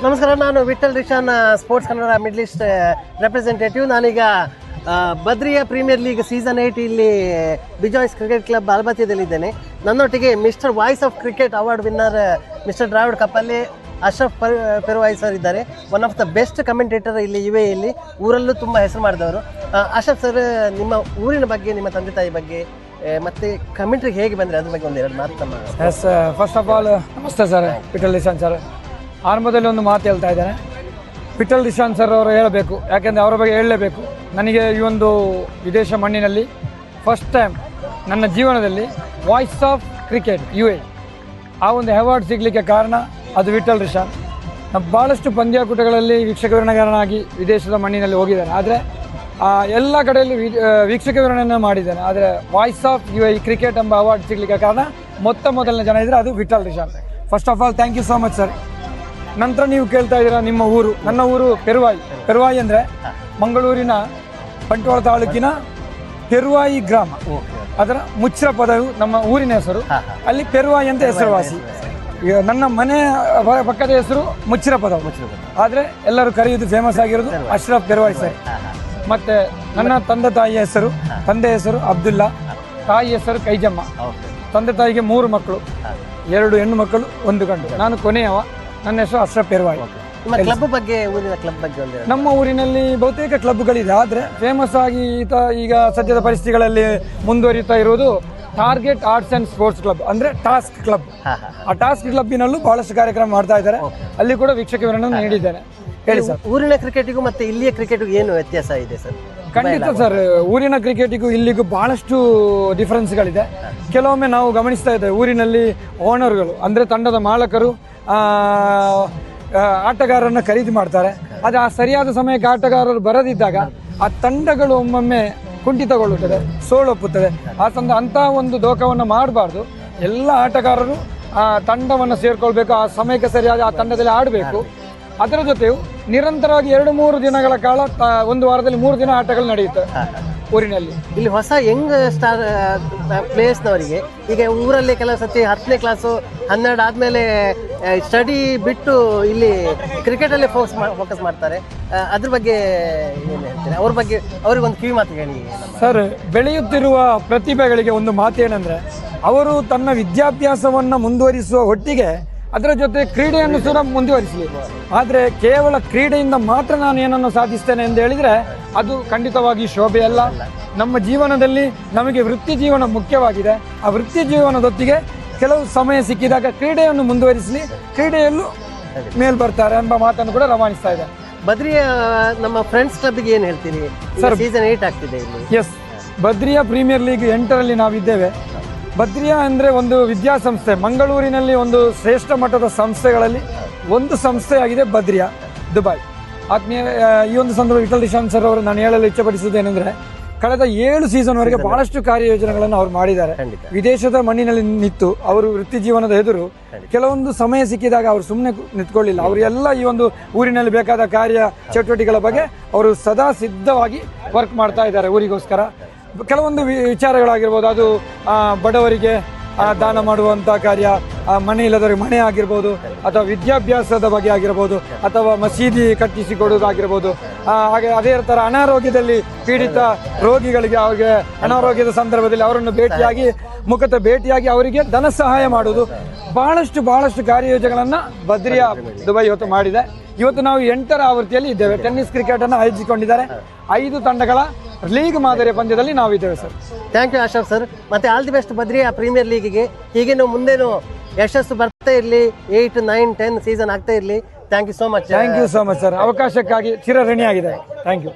ನಮಸ್ಕಾರ, ನಾನು Vittal Rishan, sports Kannada middle east representative. ನಾನೀಗ ಬದ್ರಿಯಾ ಪ್ರೀಮಿಯರ್ ಲೀಗ್ ಸೀಸನ್ 8 ಇಲ್ಲಿ ಬಿಜಾಯ್ಸ್ ಕ್ರಿಕೆಟ್ ಕ್ಲಬ್ ಅಲ್ಬತ್ತಿಯಲ್ಲಿದ್ದೇನೆ. ನನ್ನೊಟ್ಟಿಗೆ mister voice of cricket award winner mister Dravid Kappalli Ashraf Peruvai sir ಇದ್ದಾರೆ. One of the best commentator ಇಲ್ಲಿ UAE ಊರಲ್ಲೂ ತುಂಬ ಹೆಸರು ಮಾಡಿದವರು. ಅಶ್ರಫ್ ಸರ್, ನಿಮ್ಮ ಊರಿನ ಬಗ್ಗೆ, ನಿಮ್ಮ ತಂದೆ ತಾಯಿ ಬಗ್ಗೆ ಮತ್ತೆ ಕಮೆಂಟ್ರಿಗೆ ಹೇಗೆ ಬಂದರೆ ಅದ್ರ ಬಗ್ಗೆ ಒಂದೆರಡು ಮಾತು ನಮ್ಮ. ಫಸ್ಟ್ ಆಫ್ ಆಲ್ ನಮಸ್ತೆ ಸರ್, ವಿಠಲ್ ರಿಷಾನ್ ಸರ್. ಆರಂಭದಲ್ಲಿ ಒಂದು ಮಾತು ಹೇಳ್ತಾ ಇದ್ದೇನೆ, ವಿಠಲ್ ರಿಷಾನ್ ಸರ್ ಅವರು ಹೇಳಬೇಕು, ಯಾಕೆಂದರೆ ಅವರ ಬಗ್ಗೆ ಹೇಳಲೇಬೇಕು. ನನಗೆ ಈ ಒಂದು ವಿದೇಶ ಮಣ್ಣಿನಲ್ಲಿ ಫಸ್ಟ್ ಟೈಮ್ ನನ್ನ ಜೀವನದಲ್ಲಿ ವಾಯ್ಸ್ ಆಫ್ ಕ್ರಿಕೆಟ್ UAE ಆ ಒಂದು ಅವಾರ್ಡ್ ಸಿಗಲಿಕ್ಕೆ ಕಾರಣ ಅದು ವಿಠಲ್ ರಿಷಾನ್. ನಾನು ಭಾಳಷ್ಟು ಪಂದ್ಯಾಕೂಟಗಳಲ್ಲಿ ವೀಕ್ಷಕ ವಿವರಣೆಗಾರನಾಗಿ ವಿದೇಶದ ಮಣ್ಣಿನಲ್ಲಿ ಹೋಗಿದ್ದೇನೆ, ಆದರೆ ಎಲ್ಲ ಕಡೆಯಲ್ಲೂ ವೀಕ್ಷಕ ವಿವರಣೆಯನ್ನು ಮಾಡಿದ್ದೇನೆ. ಆದರೆ ವಾಯ್ಸ್ ಆಫ್ UAE ಕ್ರಿಕೆಟ್ ಎಂಬ ಅವಾರ್ಡ್ ಸಿಗಲಿಕ್ಕೆ ಕಾರಣ ಮೊದಲನೇ ಜನ ಇದ್ದರೆ ಅದು Vittal Rishan. First of all thank you so much sir. ನಂತರ ನೀವು ಕೇಳ್ತಾ ಇದ್ದೀರಾ ನಿಮ್ಮ ಊರು. ನನ್ನ ಊರು ಪೆರುವಾಯಿ ಅಂದರೆ ಮಂಗಳೂರಿನ ಬಂಟ್ವಾಳ ತಾಲೂಕಿನ ಪೆರುವಾಯಿ ಗ್ರಾಮ, ಅದರ ಮುಚ್ಚಿರ ಪದವು ನಮ್ಮ ಊರಿನ ಹೆಸರು. ಅಲ್ಲಿ ಪೆರುವಾಯಿ ಅಂತ ಹೆಸರುವಾಸಿ. ನನ್ನ ಮನೆ ಪಕ್ಕದ ಹೆಸರು ಮುಚ್ಚಿರ ಪದವು, ಆದರೆ ಎಲ್ಲರೂ ಕರೆಯುವುದು ಫೇಮಸ್ ಆಗಿರೋದು ಅಶ್ರಫ್ ಪೆರುವಾಯಿ ಸರ್. ಮತ್ತು ನನ್ನ ತಂದೆ ಹೆಸರು ಅಬ್ದುಲ್ಲಾ, ತಾಯಿ ಹೆಸರು ಕೈಜಮ್ಮ. ತಂದೆ ತಾಯಿಗೆ 3 ಮಕ್ಕಳು, 2 ಹೆಣ್ಣು ಮಕ್ಕಳು, 1 ಗಂಡು. ನಾನು ಕೊನೆಯವ. ನನ್ನ ಹೆಸರು ಅಶ್ರಫ್ ಪೆರುವಾಯಿ. ಕ್ಲಬ್ ಬಗ್ಗೆ, ಊರಿನ ಕ್ಲಬ್ ಬಗ್ಗೆ ನಮ್ಮ ಊರಿನಲ್ಲಿ ಬಹುತೇಕ ಕ್ಲಬ್ಗಳಿದೆ, ಆದರೆ ಫೇಮಸ್ ಆಗಿ ಈಗ ಸದ್ಯದ ಪರಿಸ್ಥಿತಿಗಳಲ್ಲಿ ಮುಂದುವರಿಯುತ್ತಾ ಇರುವುದು target arts and sports club, ಅಂದರೆ ಟಾಸ್ಕ್ ಕ್ಲಬ್. ಆ ಟಾಸ್ಕ್ ಕ್ಲಬ್ಬಿನಲ್ಲೂ ಬಹಳಷ್ಟು ಕಾರ್ಯಕ್ರಮ ಮಾಡ್ತಾ ಇದ್ದಾರೆ. ಅಲ್ಲಿ ಕೂಡ ವೀಕ್ಷಕ ವಿವರಣೆ ನೀಡಿದ್ದೇನೆ. ಹೇಳಿ ಸರ್, ಊರಿನ ಕ್ರಿಕೆಟಿಗೂ ಮತ್ತು ಇಲ್ಲಿಯ ಕ್ರಿಕೆಟಿಗೂ ಏನು ವ್ಯತ್ಯಾಸ ಇದೆ ಸರ್? ಖಂಡಿತ ಸರ್, ಊರಿನ ಕ್ರಿಕೆಟಿಗೂ ಇಲ್ಲಿಗೂ ಬಹಳಷ್ಟು ಡಿಫರೆನ್ಸ್ಗಳಿದೆ. ಕೆಲವೊಮ್ಮೆ ನಾವು ಗಮನಿಸ್ತಾ ಇದ್ದೇವೆ, ಊರಿನಲ್ಲಿ ಓನರ್ಗಳು ಅಂದರೆ ತಂಡದ ಮಾಲಕರು ಆಟಗಾರರನ್ನ ಖರೀದಿ ಮಾಡ್ತಾರೆ. ಆದರೆ ಆ ಸರಿಯಾದ ಸಮಯಕ್ಕೆ ಆಟಗಾರರು ಬರದಿದ್ದಾಗ ಆ ತಂಡಗಳು ಒಮ್ಮೊಮ್ಮೆ ಕುಂಠಿತಗೊಳ್ಳುತ್ತದೆ, ಸೋಲೊಪ್ಪುತ್ತದೆ. ಅಂಥ ಒಂದು ದೋಖವನ್ನು ಮಾಡಬಾರ್ದು. ಎಲ್ಲ ಆಟಗಾರರು ಆ ತಂಡವನ್ನು ಸೇರ್ಕೊಳ್ಬೇಕು, ಆ ಸಮಯಕ್ಕೆ ಸರಿಯಾದ ಆ ತಂಡದಲ್ಲಿ ಆಡಬೇಕು. ಅದರ ಜೊತೆಯು ನಿರಂತರವಾಗಿ 2-3 ದಿನಗಳ ಕಾಲ, ಒಂದು ವಾರದಲ್ಲಿ 3 ದಿನ ಆಟಗಳು ನಡೆಯುತ್ತೆ ಊರಿನಲ್ಲಿ. ಇಲ್ಲಿ ಹೊಸ ಯಂಗ್ ಸ್ಟಾರ್ ಪ್ಲೇಯರ್ಸ್ನವರಿಗೆ ಈಗ ಊರಲ್ಲಿ ಕೆಲವು ಸತಿ 10ನೇ ಕ್ಲಾಸು 12 ಆದಮೇಲೆ ಸ್ಟಡಿ ಬಿಟ್ಟು ಇಲ್ಲಿ ಕ್ರಿಕೆಟಲ್ಲೇ ಫೋಕಸ್ ಮಾಡ್ತಾರೆ. ಅದ್ರ ಬಗ್ಗೆ ಏನು ಹೇಳ್ತೀರಾ? ಅವ್ರ ಬಗ್ಗೆ ಅವ್ರಿಗೊಂದು ಕಿವಿ ಮಾತು ಹೇಳಿ ಸರ್. ಬೆಳೆಯುತ್ತಿರುವ ಪ್ರತಿಭೆಗಳಿಗೆ ಒಂದು ಮಾತೇನೆಂದರೆ, ಅವರು ತನ್ನ ವಿದ್ಯಾಭ್ಯಾಸವನ್ನು ಮುಂದುವರಿಸುವ ಒಟ್ಟಿಗೆ ಅದರ ಜೊತೆ ಕ್ರೀಡೆಯನ್ನು ಸಹ ಮುಂದುವರಿಸಲಿ. ಆದರೆ ಕೇವಲ ಕ್ರೀಡೆಯಿಂದ ಮಾತ್ರ ನಾನು ಏನನ್ನು ಸಾಧಿಸ್ತೇನೆ ಎಂದು ಹೇಳಿದರೆ ಅದು ಖಂಡಿತವಾಗಿ ಶೋಭೆಯಲ್ಲ. ನಮ್ಮ ಜೀವನದಲ್ಲಿ ನಮಗೆ ವೃತ್ತಿ ಜೀವನ ಮುಖ್ಯವಾಗಿದೆ. ಆ ವೃತ್ತಿ ಜೀವನದೊತ್ತಿಗೆ ಕೆಲವು ಸಮಯ ಸಿಕ್ಕಿದಾಗ ಕ್ರೀಡೆಯನ್ನು ಮುಂದುವರಿಸಲಿ, ಕ್ರೀಡೆಯಲ್ಲೂ ಮೇಲ್ ಬರ್ತಾರೆ ಎಂಬ ಮಾತನ್ನು ಕೂಡ ರವಾನಿಸ್ತಾ ಇದೆ. ಬದ್ರಿಯಾ ನಮ್ಮ ಫ್ರೆಂಡ್ಸ್ ಕ್ಲಬ್ಗೆ ಏನು ಹೇಳ್ತೀರಿ ಸರ್? ಸೀಸನ್ 8 ಆಗ್ತಿದೆ ಇಲ್ಲಿ. ಎಸ್, ಬದ್ರಿಯಾ ಪ್ರೀಮಿಯರ್ ಲೀಗ್ 8ರಲ್ಲಿ ನಾವಿದ್ದೇವೆ. ಬದ್ರಿಯಾ ಅಂದರೆ ಒಂದು ವಿದ್ಯಾಸಂಸ್ಥೆ, ಮಂಗಳೂರಿನಲ್ಲಿ ಒಂದು ಶ್ರೇಷ್ಠ ಮಟ್ಟದ ಸಂಸ್ಥೆಗಳಲ್ಲಿ ಒಂದು ಸಂಸ್ಥೆಯಾಗಿದೆ ಬದ್ರಿಯಾ, ದುಬೈ. ಆತ್ಮೀಯ, ಈ ಒಂದು ಸಂದರ್ಭ ವಿಠಲ್ ರಿಷಾನ್ ಸರ್ ಅವರು ನಾನು ಹೇಳಲು ಇಚ್ಛೆಪಡಿಸುವುದೇನೆಂದರೆ, ಕಳೆದ 7 ಸೀಸನ್ವರೆಗೆ ಬಹಳಷ್ಟು ಕಾರ್ಯಯೋಜನೆಗಳನ್ನು ಅವರು ಮಾಡಿದ್ದಾರೆ. ವಿದೇಶದ ಮಣ್ಣಿನಲ್ಲಿ ನಿಂತು ಅವರು ವೃತ್ತಿ ಜೀವನದ ಎದುರು ಕೆಲವೊಂದು ಸಮಯ ಸಿಕ್ಕಿದಾಗ ಅವರು ಸುಮ್ಮನೆ ನಿಂತ್ಕೊಳ್ಳಿಲ್ಲ. ಅವರೆಲ್ಲ ಈ ಒಂದು ಊರಿನಲ್ಲಿ ಬೇಕಾದ ಕಾರ್ಯ ಚಟುವಟಿಕೆಗಳ ಬಗ್ಗೆ ಅವರು ಸದಾ ಸಿದ್ಧವಾಗಿ ವರ್ಕ್ ಮಾಡ್ತಾ ಇದ್ದಾರೆ ಊರಿಗೋಸ್ಕರ. ಕೆಲವೊಂದು ವಿಚಾರಗಳಾಗಿರ್ಬೋದು, ಅದು ಬಡವರಿಗೆ ದಾನ ಮಾಡುವಂಥ ಕಾರ್ಯ, ಮನೆ ಇಲ್ಲದವರಿಗೆ ಮನೆ ಆಗಿರ್ಬೋದು, ಅಥವಾ ವಿದ್ಯಾಭ್ಯಾಸದ ಬಗ್ಗೆ ಆಗಿರ್ಬೋದು, ಅಥವಾ ಮಸೀದಿ ಕಟ್ಟಿಸಿಕೊಡುವುದಾಗಿರ್ಬೋದು. ಹಾಗೆ ಅದೇ ಥರ ಅನಾರೋಗ್ಯದಲ್ಲಿ ಪೀಡಿತ ರೋಗಿಗಳಿಗೆ, ಅವ್ರಿಗೆ ಅನಾರೋಗ್ಯದ ಸಂದರ್ಭದಲ್ಲಿ ಅವರನ್ನು ಭೇಟಿಯಾಗಿ ಅವರಿಗೆ ಧನ ಸಹಾಯ ಮಾಡುವುದು, ಬಹಳಷ್ಟು ಕಾರ್ಯಯೋಜನೆಗಳನ್ನು ಬದ್ರಿಯಾ ದುಬೈ ಇವತ್ತು ಮಾಡಿದೆ. ಇವತ್ತು ನಾವು 8ರ ಆವೃತ್ತಿಯಲ್ಲಿ ಇದ್ದೇವೆ. ಟೆನ್ನಿಸ್ ಕ್ರಿಕೆಟನ್ನು ಆಯೋಜಿಸಿಕೊಂಡಿದ್ದಾರೆ. 5 ತಂಡಗಳ ಲೀಗ್ ಮಾದರಿಯ ಪಂದ್ಯದಲ್ಲಿ ನಾವು ಇದ್ದೇವೆ sir. Thank you Ashraf sir. ಮತ್ತೆ all the best Badriya premier ಲೀಗಿಗೆ. ಹೀಗೇನು ಮುಂದೇನು ಯಶಸ್ಸು ಬರ್ತಾ ಇರಲಿ, 8, 9, 10 ಸೀಸನ್ ಆಗ್ತಾ ಇರಲಿ. Thank you so much. Thank you so much sir. ಅವಕಾಶಕ್ಕಾಗಿ ಚಿರಋಣಿಯಾಗಿದೆ. Thank you.